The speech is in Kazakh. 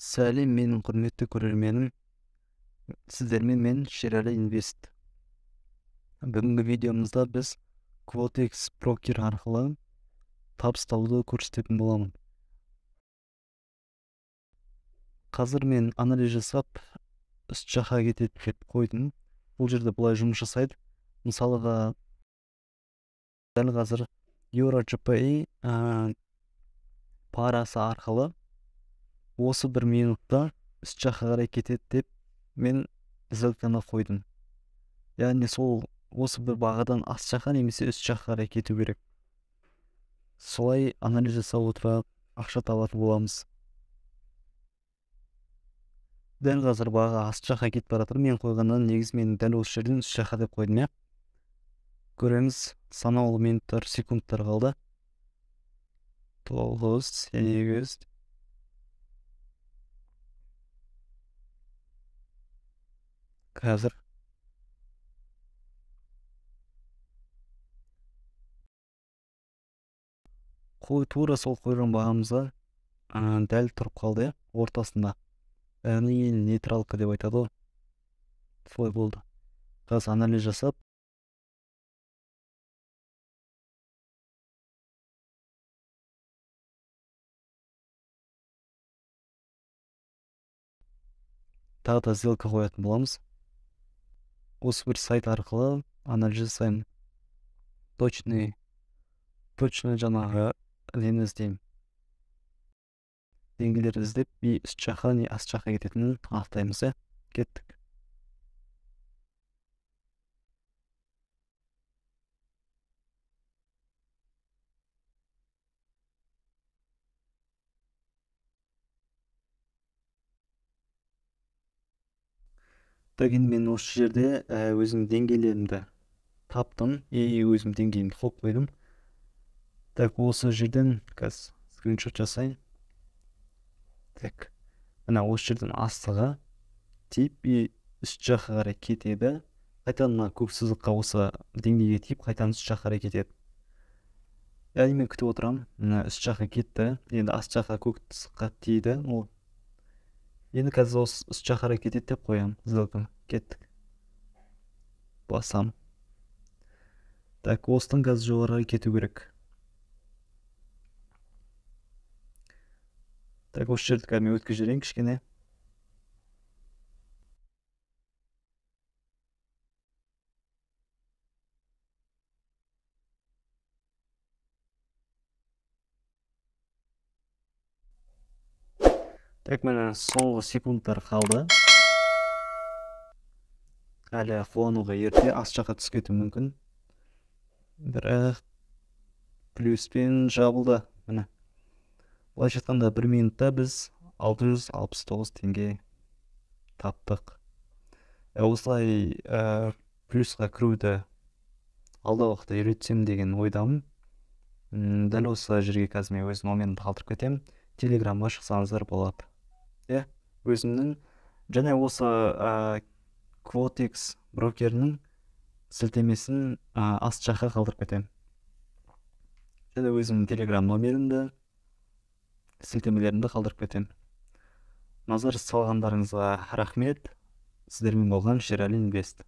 Сәлем, менің құрметті көрерменім. Сіздермен мен Шерәлі Инвест. Бүгінгі видеомызда біз Quotex брокер арқылы табыстауды көрсететін боламын. Қазір мен анализ жасап, үст жаққа кетеді деп қойдым. Бұл жерде бұлай жұмыс жасайды. Мысалыға, дәл қазір EuroGPI парасы арқылы осы бір минутта үст жаққа қарай кетеді деп мен сделканы қойдым. Яғни сол осы бір бағадан аст жаққа немесе үст жаққа қарай кету керек. Солай анализ жасап отырып ақша табатын боламыз. Дәл қазір баға аст жаққа кетіп бара жатыр. Мен қойғаннан негізі мен дәл осы жерден үст жаққа деп қойдым, иә. Көреміз, санаулы минуттар, секундтар қалды. 9, 8. Қазір тура сол қойған бағамызға дәл тұрып қалды, ортасында. Яғни нейтралка деп айтады ғой. Солай болды. Қазір анализ жасап, тағы да сделка қоятын боламыз. Осы бір сайт арқылы анализ жасаймын. Точный жаңағы нені іздеймін. Деңгейлерді іздеп, үст жаққа не аст жаққа кететінін анықтаймыз, иә. Кеттік. Енді мен осы жерде өзім деңгейлерімді таптым, өзім деңгейімді қойып қойдым. Так, осы жерден қазір скриншот жасайын. Так, мына осы жерден астыға тиіп, үст жаққа қарай кетеді. Қайтадан мына көк сызыққа осы деңгейге тиіп, қайтадан үст жаққа қарай кетеді. Яғни мен күтіп отырамын. Мына үст жаққа кетті. Енді аст жаққа көк сызыққа тиді. Енді қазір осы үст жаққа қарай кетеді деп қоямын. Сделканы. Кеттік. Басам. Так, осыдан қазір жоғарыға кету керек. Так, осы жерді қазір мен өткізіп жіберейін кішкене. Так, міне соңғы секундтар қалды. Әлі қуануға ерте, аст жаққа түсіп кетуі мүмкін. Бірақ плюспен жабылды. Міне. Былайша айтқанда 1 минутта біз 669 теңге таптық. Осылай плюсқа кіруді алдағы уақытта үйретсем деген ойдамын. Дәл осы жерге қазір мен өз номерімді қалдырып кетемін. Телеграмға шықсаңыздар болады. Өзімнің және осы Quotex брокерінің сілтемесін аст жаққа қалдырып кетемін. Және өзімнің телеграм номерімді, сілтемелерімді қалдырып кетемін. Назар салғандарыңызға рахмет. Сіздермен болған Шерәлі Инвест.